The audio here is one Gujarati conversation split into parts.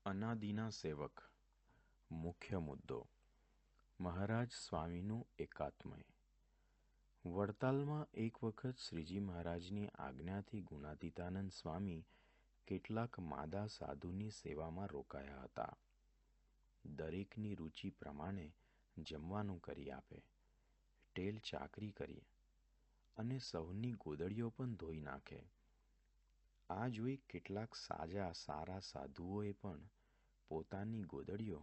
અનાદિના સેવક. મુખ્ય મુદ્દો. મહારાજ સ્વામીનું એકાત્મય. વડતાલમાં એક વખત શ્રીજી મહારાજની આજ્ઞાથી ગુણાતીતાનંદ સ્વામી કેટલાક માદા સાધુની સેવામાં રોકાયા હતા. દરેકની રુચિ પ્રમાણે જમવાનું કરી આપે, ટેલ ચાકરી કરી અને સૌની ગોદડીઓ પણ ધોઈ નાખે. આ જોઈ કેટલાક સારા સાધુઓએ પણ પોતાની ગોદડીઓ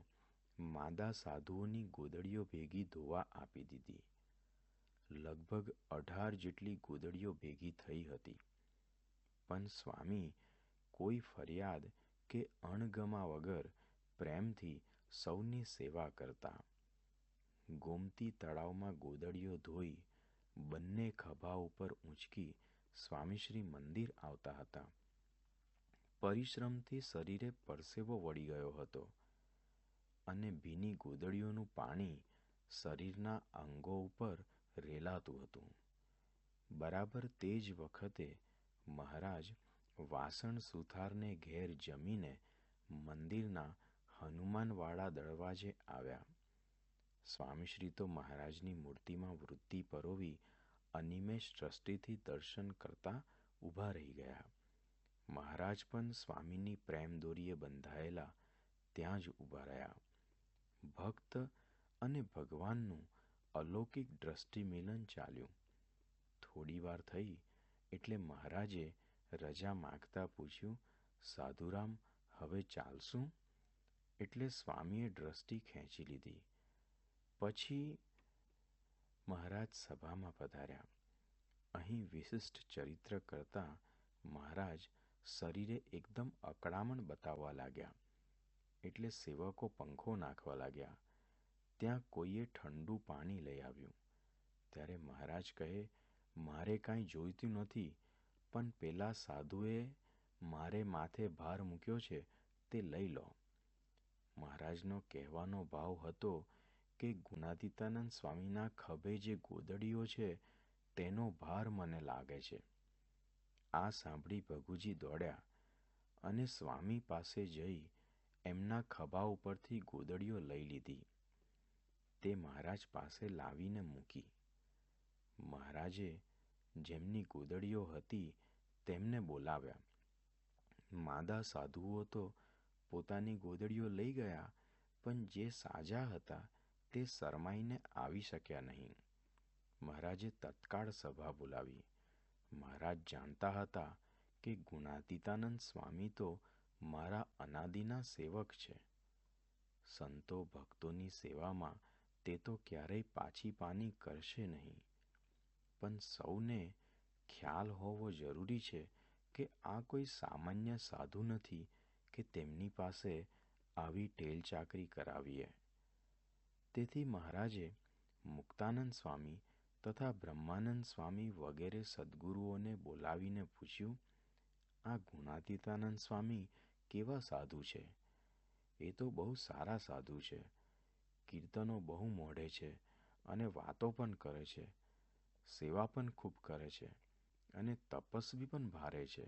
માદા સાધુઓની ગોદડીઓ ભેગી ધોવા આપી દીધી. લગભગ 18 જેટલી ગોદડીઓ ભેગી થઈ હતી. પણ સ્વામી કોઈ ફરિયાદ કે અણગમા વગર પ્રેમથી સૌની સેવા કરતા. ગોમતી તળાવમાં ગોદડીઓ ધોઈ બંને ખભા ઉપર ઊંચકી સ્વામીશ્રી મંદિર આવતા હતા. પરિશ્રમથી શરીરે પરસેવો વળી ગયો હતો અને ભીની ગોદડીઓનું પાણી શરીરના અંગો ઉપર રેલાતું હતું. બરાબર તે જ વખતે મહારાજ વાસણ સુથારને ઘેર જમીને મંદિરના હનુમાનવાડા દરવાજે આવ્યા. સ્વામીશ્રી તો મહારાજની મૂર્તિમાં વૃત્તિ પરોવી અનિમેષ દ્રષ્ટિથી દર્શન કરતા ઊભા રહી ગયા. મહારાજ પણ સ્વામીની પ્રેમ દોરીએ બંધાયેલા ત્યાં જ ઊભા રહ્યા. ભક્ત અને ભગવાનનું અલૌકિક દ્રષ્ટિમિલન ચાલ્યું. થોડી વાર થઈ એટલે મહારાજે રજા માગતા પૂછ્યું, સાધુરામ, હવે ચાલશું? એટલે સ્વામીએ દ્રષ્ટિ ખેંચી લીધી. પછી મહારાજ સભામાં પધાર્યા. અહીં વિશિષ્ટ ચરિત્ર કરતા મહારાજ શરીરે એકદમ અકળામણ બતાવવા લાગ્યા. એટલે સેવકો પંખો નાખવા લાગ્યા. ત્યાં કોઈએ ઠંડુ પાણી લઈ આવ્યું. ત્યારે મહારાજ કહે, મારે કાંઈ જોઈતું નથી, પણ પેલા સાધુએ મારે માથે ભાર મૂક્યો છે તે લઈ લો. મહારાજનો કહેવાનો ભાવ હતો કે ગુણાતીતાનંદ સ્વામીના ખભે જે ગોદડીઓ છે તેનો ભાર મને લાગે છે. આ સાંભળી ભગુજી દોડ્યા અને સ્વામી પાસે જઈ એમના ખભા ઉપરથી ગોદડીઓ લઈ લીધી. તે મહારાજ પાસે લાવીને મૂકી. મહારાજે જેમની ગોદડીઓ હતી તેમને બોલાવ્યા. માદા સાધુઓ તો પોતાની ગોદડીઓ લઈ ગયા, પણ જે સાજા હતા તે શરમાઈને આવી શક્યા નહીં. મહારાજે તત્કાળ સભા બોલાવી. મહારાજ જાણતા હતા કે ગુણાતીતાનંદ સ્વામી તો મારા અનાદિના સેવક છે. સંતો ભક્તોની સેવામાં તે તો ક્યારેય પાછી પાની કરશે નહીં. પણ સૌને ખ્યાલ હોવો જરૂરી છે કે આ કોઈ સામાન્ય સાધુ નથી કે તેમની પાસે આવી ટેલચાકરી કરાવીએ. તેથી મહારાજે મુક્તાનંદ સ્વામી તથા બ્રહ્માનંદ સ્વામી વગેરે સદ્ગુરુઓને બોલાવીને પૂછ્યું, આ ગુણાતીતાનંદ સ્વામી કેવા સાધુ છે? એ તો બહુ સારા સાધુ છે. કીર્તનો બહુ મોઢે છે અને વાતો પણ કરે છે. સેવા પણ ખૂબ કરે છે અને તપસ્વી પણ ભારે છે.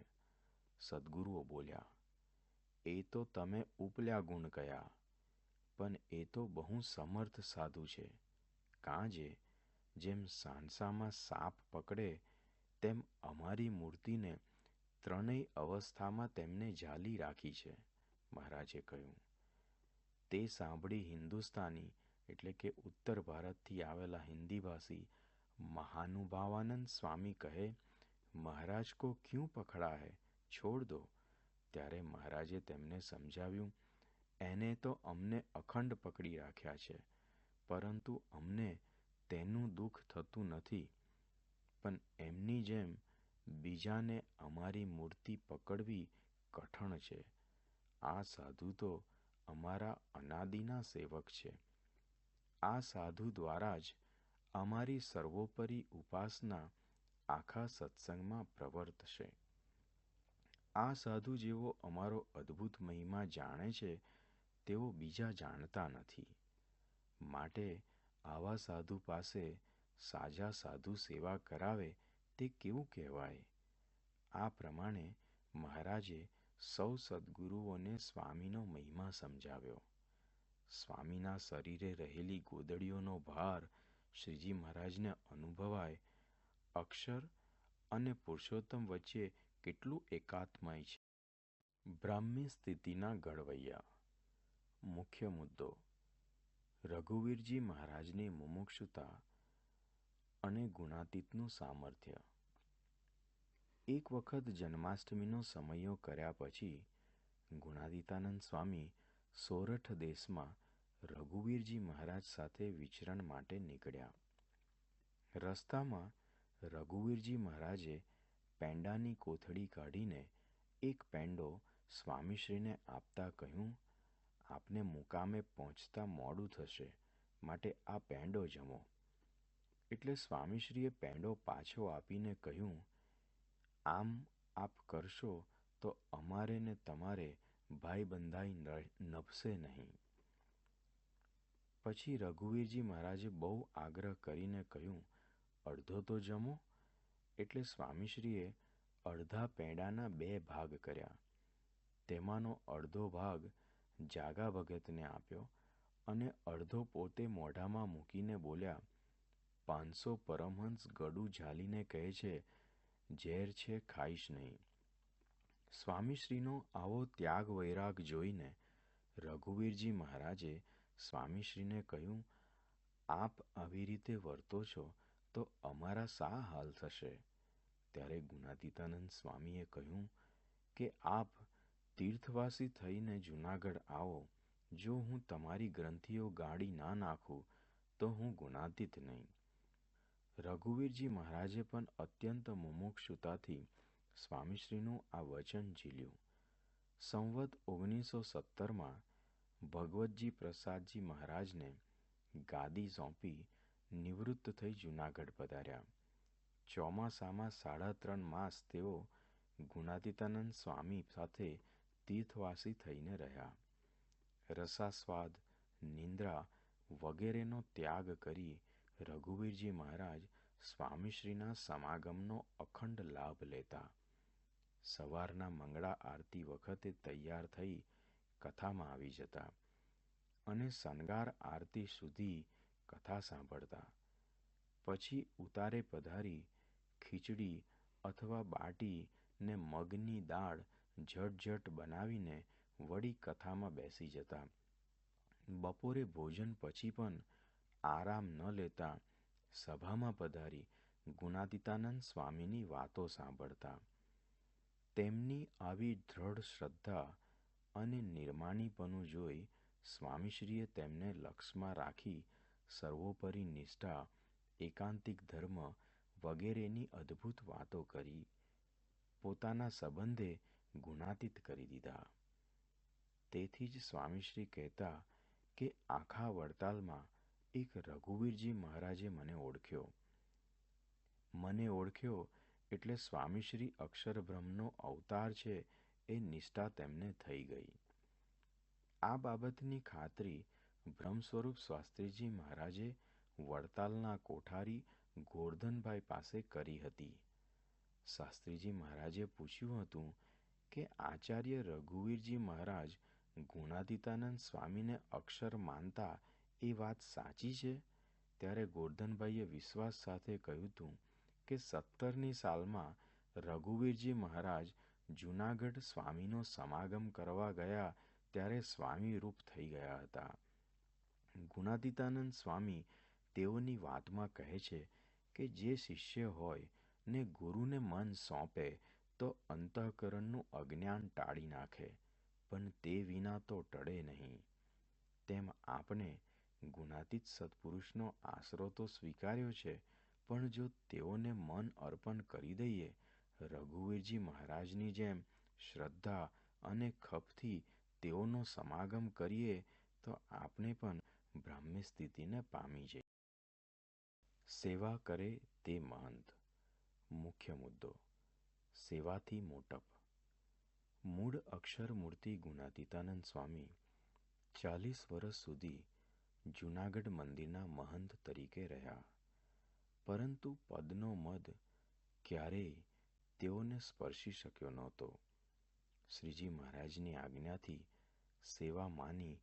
સદ્ગુરુઓ બોલ્યા, એ તો તમે ઉપલ્યા ગુણ કયા, પણ એ તો બહુ સમર્થ સાધુ છે. કાંજે જેમ સાણસામાં સાપ પકડે તેમ અમારી મૂર્તિને ત્રણેય અવસ્થામાં તેમને ઝાલી રાખી છે, મહારાજે કહ્યું. તે સાંભળી હિન્દુસ્તાની એટલે કે ઉત્તર ભારતથી આવેલા હિન્દીભાષી મહાનુભાવાનંદ સ્વામી કહે, મહારાજ કો ક્યું પકડા હૈ, છોડ દો. ત્યારે મહારાજે તેમને સમજાવ્યું, એને તો અમને અખંડ પકડી રાખ્યા છે, પરંતુ અમને તેનું દુઃખ થતું નથી. પણ એમની જેમ બીજાને અમારી મૂર્તિ પકડવી કઠણ છે. આ સાધુ તો અમારા અનાદિના સેવક છે. આ સાધુ દ્વારા જ અમારી સર્વોપરી ઉપાસના આખા સત્સંગમાં પ્રવર્તશે. આ સાધુ જેવો અમારો અદ્ભુત મહિમા જાણે છે તેવો બીજા જાણતા નથી. માટે આવા સાધુ પાસે સાજા સાધુ સેવા કરાવે તે કેવું કહેવાય? આ પ્રમાણે મહારાજે સૌ સદ્ગુરુઓને સ્વામીનો મહિમા સમજાવ્યો. સ્વામીના શરીરે રહેલી ગોદડીઓનો ભાર શ્રીજી મહારાજને અનુભવાય. અક્ષર અને પુરુષોત્તમ વચ્ચે કેટલું એકાત્મય છે. બ્રાહ્મી સ્થિતિના ઘડવૈયા. મુખ્ય મુદ્દો રઘુવીરજી મહારાજની મુમુક્ષુતા અને ગુણાતીતનું સામર્થ્ય. એક વખત જન્માષ્ટમીનો સમયો કર્યા પછી ગુણાતીતાનંદ સ્વામી સોરઠ દેશમાં રઘુવીરજી મહારાજ સાથે વિચરણ માટે નીકળ્યા. રસ્તામાં રઘુવીરજી મહારાજે પેંડાની કોથળી કાઢીને એક પેંડો સ્વામીશ્રીને આપતા કહ્યું, આપને મુકામે પહોંચતા મોડું થશે, માટે આ પેંડો જમો. એટલે સ્વામીશ્રીએ પેંડો પાછો આપીને કહ્યું, આમ આપ કરશો તો અમારે ને તમારે ભાઈબંધાઈ નભશે નહીં. પછી રઘુવીરજી મહારાજે બહુ આગ્રહ કરીને કહ્યું, અડધો તો જમો. એટલે સ્વામીશ્રીએ અડધા પેંડાના 2 ભાગ કર્યા. તેમાંનો અડધો ભાગ જાગા ભગતને આપ્યો અને અડધો પોતે મોઢામાં મૂકીને બોલ્યા, 500 પરમહંસ ગળું ઝાલીને કહે છે, ઝેર છે ખાઈશ નહીં. સ્વામીશ્રીનો આવો ત્યાગ વૈરાગ જોઈને રઘુવીરજી મહારાજે સ્વામીશ્રીને કહ્યું, આપ આવી રીતે વર્તો છો તો અમારા શા હાલ થશે. ત્યારે ગુણાતીતાનંદ સ્વામીએ કહ્યું કે આપ તીર્થવાસી થઈને જૂનાગઢ આવો. જો હું તમારી ગ્રંથિઓ ગાળી ના નાખું તો હું ગુણાતીત નહીં. રઘુવીરજી મહારાજે પણ અત્યંત મુમુક્ષુતાથી સ્વામીશ્રીનું આ વચન ઝીલ્યું. સંવત 1917માં ભગવતજી પ્રસાદજી મહારાજને ગાદી સોંપી નિવૃત્ત થઈ જૂનાગઢ પધાર્યા. ચોમાસામાં 3.5 માસ તેઓ ગુણાતીતાનંદ સ્વામી સાથે તીર્થવાસી થઈને રહ્યા. રસાસ્વાદ, નિંદ્રા વગેરેનો ત્યાગ કરી રઘુવીરજી મહારાજ સ્વામીશ્રીના સમાગમનો અખંડ લાભ લેતા. સવારના મંગળા આરતી વખતે તૈયાર થઈ કથામાં આવી જતા અને શણગાર આરતી સુધી કથા સાંભળતા. પછી ઉતારે પધારી ખીચડી અથવા બાટી ને મગની દાળ ઝટઝટ બનાવીને વળી કથામાં બેસી જતા. બપોરે ભોજન પછી પણ આરામ ન લેતા સભામાં પધારી ગુણાતીતાનંદ સ્વામીની વાતો સાંભળતા. તેમની આવી દ્રઢ શ્રદ્ધા અને નિર્માણીપણું જોઈ સ્વામીશ્રીએ તેમને લક્ષમાં રાખી સર્વોપરી નિષ્ઠા, એકાંતિક ધર્મ વગેરેની અદ્ભુત વાતો કરી પોતાના સંબંધે ગુણાતીત કરી દીધા. તેથી જ સ્વામીશ્રી કહેતા કે આખા વડતાલમાં એક રઘુવીરજી મહારાજે મને ઓળખ્યો. મને ઓળખ્યો એટલે સ્વામીશ્રી અક્ષરબ્રહ્મનો અવતાર છે એ નિષ્ઠા તેમને થઈ ગઈ. આ બાબતની ખાતરી બ્રહ્મસ્વરૂપ શાસ્ત્રીજી મહારાજે વડતાલના કોઠારી ગોરધનભાઈ પાસે કરી હતી. શાસ્ત્રીજી મહારાજે પૂછ્યું હતું કે આચાર્ય રઘુવીરજી મહારાજ ગુણાતીતાનંદ સ્વામીને અક્ષર માનતા એ વાત સાચી છે? ત્યારે ગોરધનભાઈએ વિશ્વાસ સાથે કહ્યું હતું કે 17ની સાલમાં રઘુવીરજી મહારાજ જૂનાગઢ સ્વામીનો સમાગમ કરવા ગયા ત્યારે સ્વામી રૂપ થઈ ગયા હતા. ગુણાતીતાનંદ સ્વામી તેઓની વાતમાં કહે છે કે જે શિષ્ય હોય ને ગુરુને મન સોંપે તો અંતઃકરણનું અજ્ઞાન ટાળી નાખે, પણ તે વિના તો ટળે નહીં. તેમ આપણે ગુણાતીત સત્પુરુષનો આશરો તો સ્વીકાર્યો છે, પણ જો તેઓને મન અર્પણ કરી દઈએ, રઘુવીરજી મહારાજની જેમ શ્રદ્ધા અને ખપથી તેઓનો સમાગમ કરીએ તો આપણે પણ બ્રાહ્મ્ય સ્થિતિને પામી જઈએ. સેવા કરે તે મહંત. મુખ્ય મુદ્દો સેવાથી મોટપ. મૂળ અક્ષર મૂર્તિ ગુણાતીતાનંદ સ્વામી 40 વર્ષ સુધી જૂનાગઢ મંદિરના મહંત તરીકે રહ્યા, પરંતુ પદનો મદ ક્યારેય તેઓને સ્પર્શી શક્યો નહોતો. શ્રીજી મહારાજની આજ્ઞાથી સેવા માની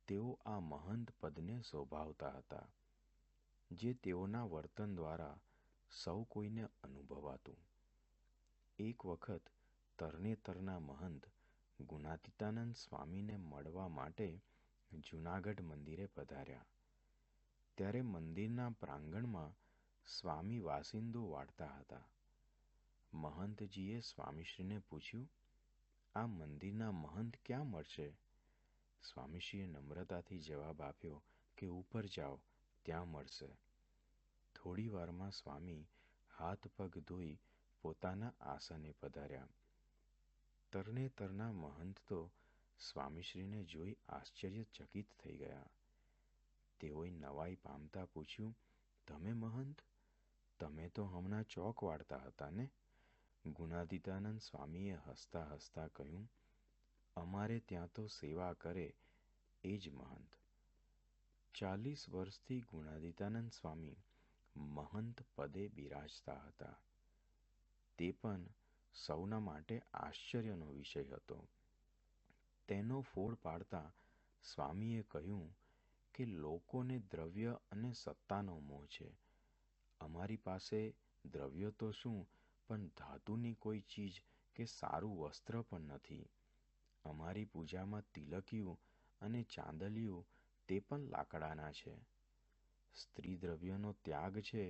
તેઓ આ મહંત પદને શોભાવતા હતા, જે તેઓના વર્તન દ્વારા સૌ કોઈને અનુભવાતું. એક વખત તરણેતરના મહંત ગુણાતીતાનંદ સ્વામીને મળવા માટે જૂનાગઢ મંદિરે પધાર્યા. ત્યારે મંદિરના પ્રાંગણમાં સ્વામી વાસિંદો વાળતા હતા. મહંતજીએ સ્વામીશ્રીને પૂછ્યું, આ મંદિરના મહંત ક્યાં મળશે? સ્વામીશ્રીએ નમ્રતાથી જવાબ આપ્યો કે ઉપર જાઓ, ત્યાં મળશે. થોડી વારમાં સ્વામી હાથ પગ ધોઈ પોતાના આસને પધાર્યા. તરણેતરના મહંત તો સ્વામીશ્રીને જોઈ આશ્ચર્યચકિત થઈ ગયા. તેઓએ નવાઈ પામતા પૂછ્યું, તમે મહંત? તમે તો હમણાં ચોક વાળતા હતા ને? ગુણાતીતાનંદ સ્વામીએ હસતા હસતા કહ્યું, અમારે ત્યાં તો સેવા કરે એ જ મહંત. 40 વર્ષથી ગુણાતીતાનંદ સ્વામી મહંત પદે બિરાજતા હતા. તે પણ સૌના માટે આશ્ચર્યનો વિષય હતો. તેનો ફોડ પાડતા સ્વામીએ કહ્યું કે લોકોને દ્રવ્ય અને સત્તાનો મોહ છે. અમારી પાસે દ્રવ્ય તો શું, પણ ધાતુની કોઈ ચીજ કે સારું વસ્ત્ર પણ નથી. અમારી પૂજામાં તિલકિયું અને ચાંદલિયું તે પણ લાકડાના છે. સ્ત્રી દ્રવ્યનો ત્યાગ છે,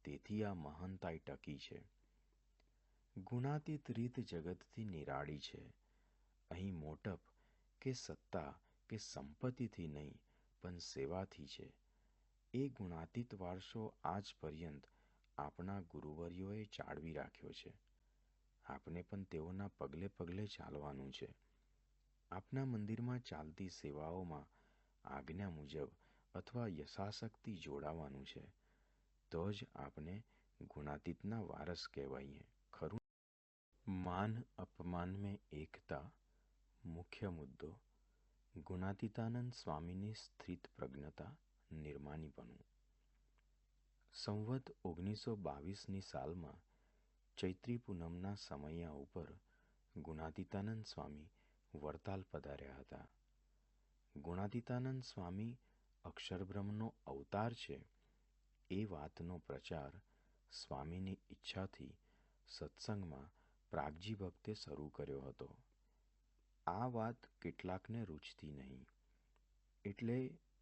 તેથી આ મહાનતાઈ ટકી છે. ગુણાતીત રીત જગતથી નિરાળી છે. અહીં મોટપ કે સત્તા કે સંપત્તિથી નહીં, પણ સેવાથી છે. એ ગુણાતીત વારસો આજ પર્યંત આપણા ગુરુવર્યોએ જાળવી રાખ્યો છે. આપણે પણ તેઓના પગલે પગલે ચાલવાનું છે. આપના મંદિરમાં ચાલતી સેવાઓમાં આજ્ઞા મુજબ અથવા યથાશક્તિ જોડાવાનું છે, તો જ આપણે ગુણાતીતના વારસ કહેવાઈએ, ખરું? માન અપમાન में એકતા મુખ્ય મુદ્દો. ગુણાતીતાનંદ સ્વામીની સ્થિત પ્રજ્ઞતા, નિર્માનીપણું. સંવત 1922ની સાલમાં ચૈત્રી પૂનમના સમયા ઉપર ગુણાતીતાનંદ સ્વામી વડતાલ પધાર્યા હતા. ગુણાતીતાનંદ સ્વામી અક્ષરબ્રહ્મનો અવતાર છે એ વાતનો પ્રચાર સ્વામીની ઈચ્છાથી સત્સંગમાં પ્રાગજી ભક્તે શરૂ કર્યો હતો. આ વાત કેટલાકને રૂચતી નહીં, એટલે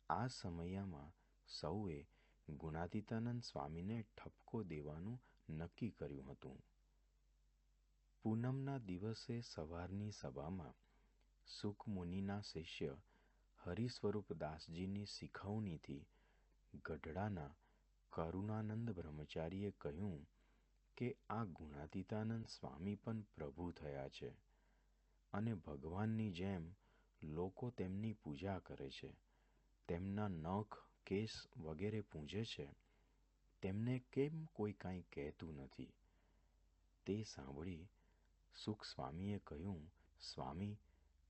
આ સમયમાં સૌએ ગુણાતીતાનંદ સ્વામીને ઠપકો દેવાનું નક્કી કર્યું હતું. પૂનમના દિવસે સવારની સભામાં સુખમુનિના શિષ્ય હરિસ્વરૂપદાસજીની શીખવણીથી ગઢડાના કરુણાનંદ બ્રહ્મચારીએ કહ્યું કે આ ગુણાતીતાનંદ સ્વામી પણ પ્રભુ થયા છે અને ભગવાનની જેમ લોકો તેમની પૂજા કરે છે, તેમના નખ કેસ વગેરે પૂજે છે. તેમને કેમ કોઈ કાંઈ કહેતું નથી? તે સાંભળી સુખ સ્વામીએ કહ્યું, સ્વામી,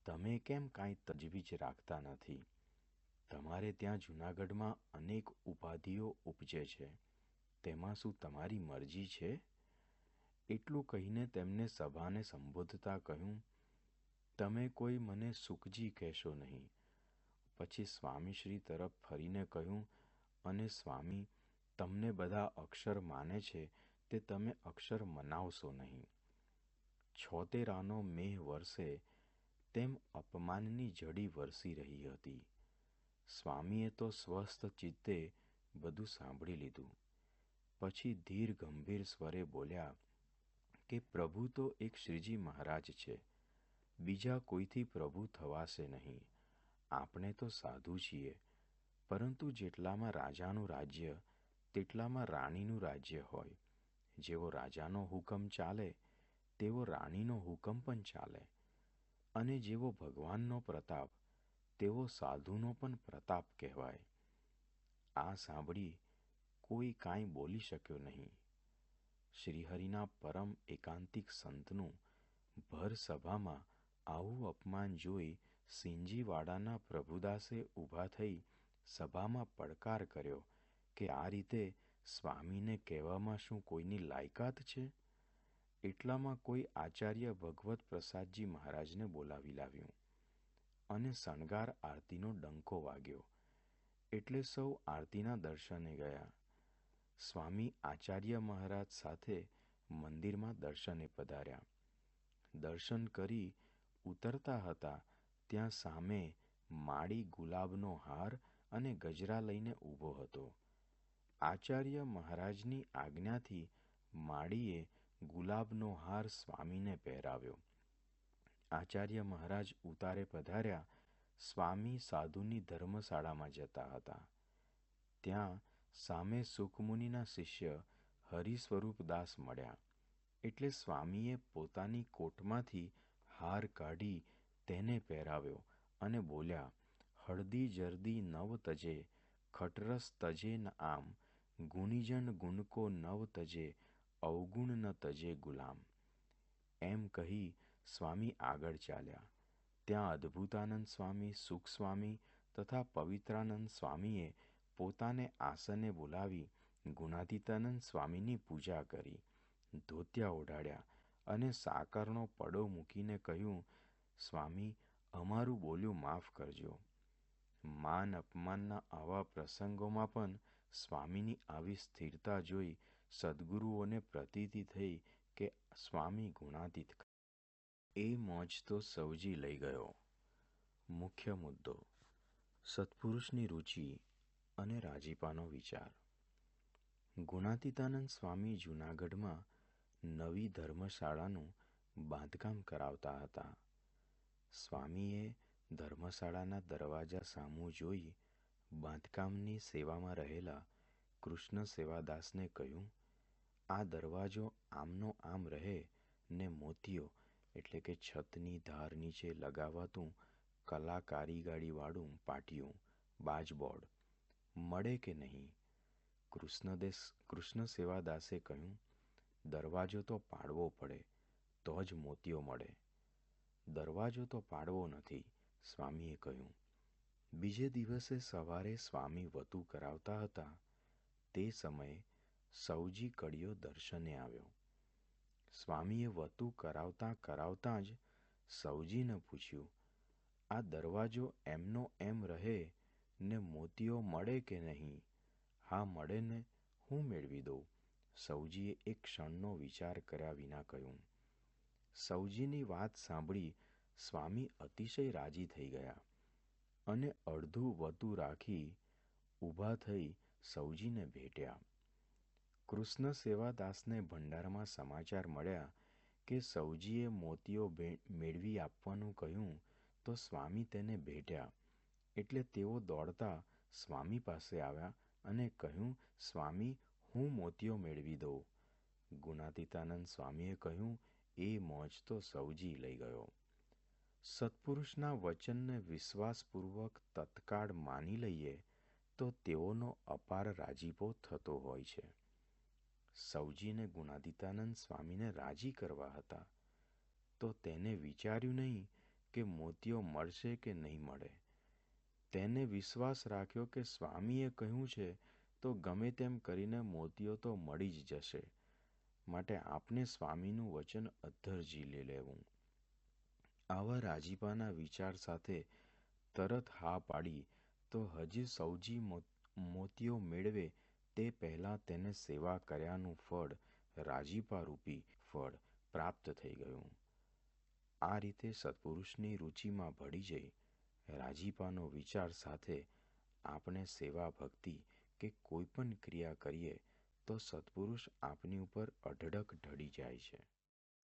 તમે કેમ કાંઈ તજવીજ રાખતા નથી? તમારે ત્યાં જૂનાગઢમાં અનેક ઉપાધિઓ ઉપજે છે, તેમાં શું તમારી મરજી છે? એટલું કહીને તેમને સભાને સંબોધતા કહ્યું, તમે કોઈ મને સુખજી કહેશો નહીં. પછી સ્વામીશ્રી તરફ ફરીને કહ્યું, અને સ્વામી, તમને બધા અક્ષર માને છે તે તમે અક્ષર મનાવશો નહીં. 76 મેહ વરસે તેમ અપમાનની ઝડી વરસી રહી હતી. સ્વામીએ તો સ્વસ્થ ચિત્તે બધું સાંભળી લીધું. પછી ધીર ગંભીર સ્વરે બોલ્યા કે પ્રભુ તો એક શ્રીજી મહારાજ છે, બીજા કોઈથી પ્રભુ થવાશે નહીં. આપણે તો સાધુ છીએ, પરંતુ જેટલામાં રાજાનું રાજ્ય તેટલામાં રાણીનું રાજ્ય હોય. જેવો રાજાનો હુકમ ચાલે તેવો રાણીનો હુકમ પણ ચાલે, અને જેવો ભગવાનનો પ્રતાપ તેવો સાધુનો પણ પ્રતાપ કહેવાય. આ સાંભળી કોઈ કાંઈ બોલી શક્યો નહીં. શ્રીહરિના પરમ એકાંતિક સંતનું ભર સભામાં આવું અપમાન જોઈ સિંજીવાડાના પ્રભુદાસે ઊભા થઈ સભામાં પડકાર કર્યો કે આ રીતે સ્વામીને કહેવામાં શું કોઈની લાયકાત છે? એટલામાં કોઈ આચાર્ય ભગવત પ્રસાદજી મહારાજને બોલાવી લાવ્યું અને શણગાર આરતીનો ડંકો વાગ્યો એટલે સૌ આરતીના દર્શને ગયા. સ્વામી આચાર્ય મહારાજ સાથે મંદિરમાં દર્શને પધાર્યા. દર્શન કરી ઉતરતા હતા ત્યાં સામે માળી ગુલાબનો હાર અને ગજરા લઈને ઊભો હતો. આચાર્ય મહારાજની આજ્ઞાથી માળીએ ગુલાબનો હાર સ્વામીને પહેરાવ્યો. આચાર્ય મહારાજ ઉતારે પધાર્યા. સ્વામી સાધુની ધર્મશાળામાં જતા હતા. ત્યાં સામે સુખમુનિના શિષ્ય હરિસ્વરૂપદાસ મળ્યા એટલે સ્વામીએ પોતાની કોટમાંથી હાર કાઢી તેને પહેરાવ્યો અને બોલ્યા, હળદી જરદી નવ તજે, ખટરસ તજે ન આમ, ગુણીજન ગુણકો નવ તજે, અવગુણ ન તજે ગુલામ. એમ કહી સ્વામી આગળ ચાલ્યા. ત્યાં અદ્ભુતાનંદ સ્વામી, સુખ સ્વામી તથા પવિત્રાનંદ સ્વામીએ પોતાને આસને બોલાવી ગુણાતીતાનંદ સ્વામીની પૂજા કરી, ધોતિયા ઓઢાડ્યા અને સાકરનો પડો મૂકીને કહ્યું, સ્વામી, અમારું બોલ્યું માફ કરજો. માન અપમાનના આવા પ્રસંગોમાં પણ સ્વામીની આવી સ્થિરતા જોઈ સદ્ગુરુઓને પ્રતીતિ થઈ કે સ્વામી ગુણાતીત. એ મોજ તો સૌજી લઈ ગયો. મુખ્ય મુદ્દો: સત્પુરુષની રુચિ અને રાજીપાનો વિચાર. ગુણાતીતાનંદ સ્વામી જૂનાગઢમાં નવી ધર્મશાળાનું બાંધકામ કરાવતા હતા. સ્વામીએ ધર્મશાળાના દરવાજા સામું જોઈ બાંધકામની સેવામાં રહેલા કૃષ્ણ સેવાદાસને કહ્યું, આ દરવાજો આમનો આમ રહે ને મોતીઓ એટલે કે છતની ધાર નીચે લગાવાતું કલા કારીગરીવાળું પાટિયું બાજબોર્ડ મળે કે નહીં? કૃષ્ણ સેવાદાસે કહ્યું, દરવાજો તો પાડવો પડે તો જ મોતીઓ મળે. દરવાજો તો પાડવો નથી, સ્વામીએ કહ્યું. બીજે દિવસે સવારે સ્વામી વતુ કરાવતા હતા તે સમયે સૌજી કડિયો દર્શને આવ્યો. સ્વામીએ વતુ કરાવતાં કરાવતાં જ સૌજીને પૂછ્યું, આ દરવાજો એમનો એમ રહે ને મોતીઓ મળે કે નહીં? હા મળે ને, હું મેળવી દઉં, સૌજીએ એક ક્ષણનો વિચાર કર્યા વિના કહ્યું. સૌજીની વાત સાંભળી સ્વામી અતિશય રાજી થઈ ગયા અને અડધું વતુ રાખી ઊભા થઈ સૌજીને ભેટ્યા. કૃષ્ણ સેવાદાસને ભંડારમાં સમાચાર મળ્યા કે સૌજીએ મોતીઓ મેળવી આપવાનું કહ્યું તો સ્વામી તેને ભેટ્યા એટલે તેઓ દોડતા સ્વામી પાસે આવ્યા અને કહ્યું, સ્વામી, હું મોતીઓ મેળવી દઉં. ગુણાતીતાનંદ સ્વામીએ કહ્યું, એ મોજ તો સૌજી લઈ ગયો. સત્પુરુષના વચનને વિશ્વાસપૂર્વક તત્કાળ માની લઈએ તો તેઓનો અપાર રાજીપો થતો હોય છે. સૌજીને ગુણાતીતાનંદ સ્વામીને રાજી કરવા હતા તો તેને વિચાર્યું નહીં કે મોતીઓ મળશે કે નહીં મળે. તેને વિશ્વાસ રાખ્યો કે સ્વામીએ કહ્યું છે તો ગમે તેમ કરીને મોતીઓ તો મળી જ જશે, માટે આપણે સ્વામીનું વચન અધ્ધર ઝીલી લેવું. આવા રાજીપાના વિચાર સાથે તરત હા પાડી તો હજી સૌજી મોતીઓ મેળવે તે પહેલાં તેને સેવા કર્યાનું ફળ, રાજીપારૂપી ફળ પ્રાપ્ત થઈ ગયું. આ રીતે સત્પુરુષની રુચિમાં ભળી જઈ રાજીપાનો વિચાર સાથે આપણે સેવા ભક્તિ કે કોઈ પણ ક્રિયા કરીએ તો સત્પુરુષ આપની ઉપર અઢળક ઢળી જાય છે.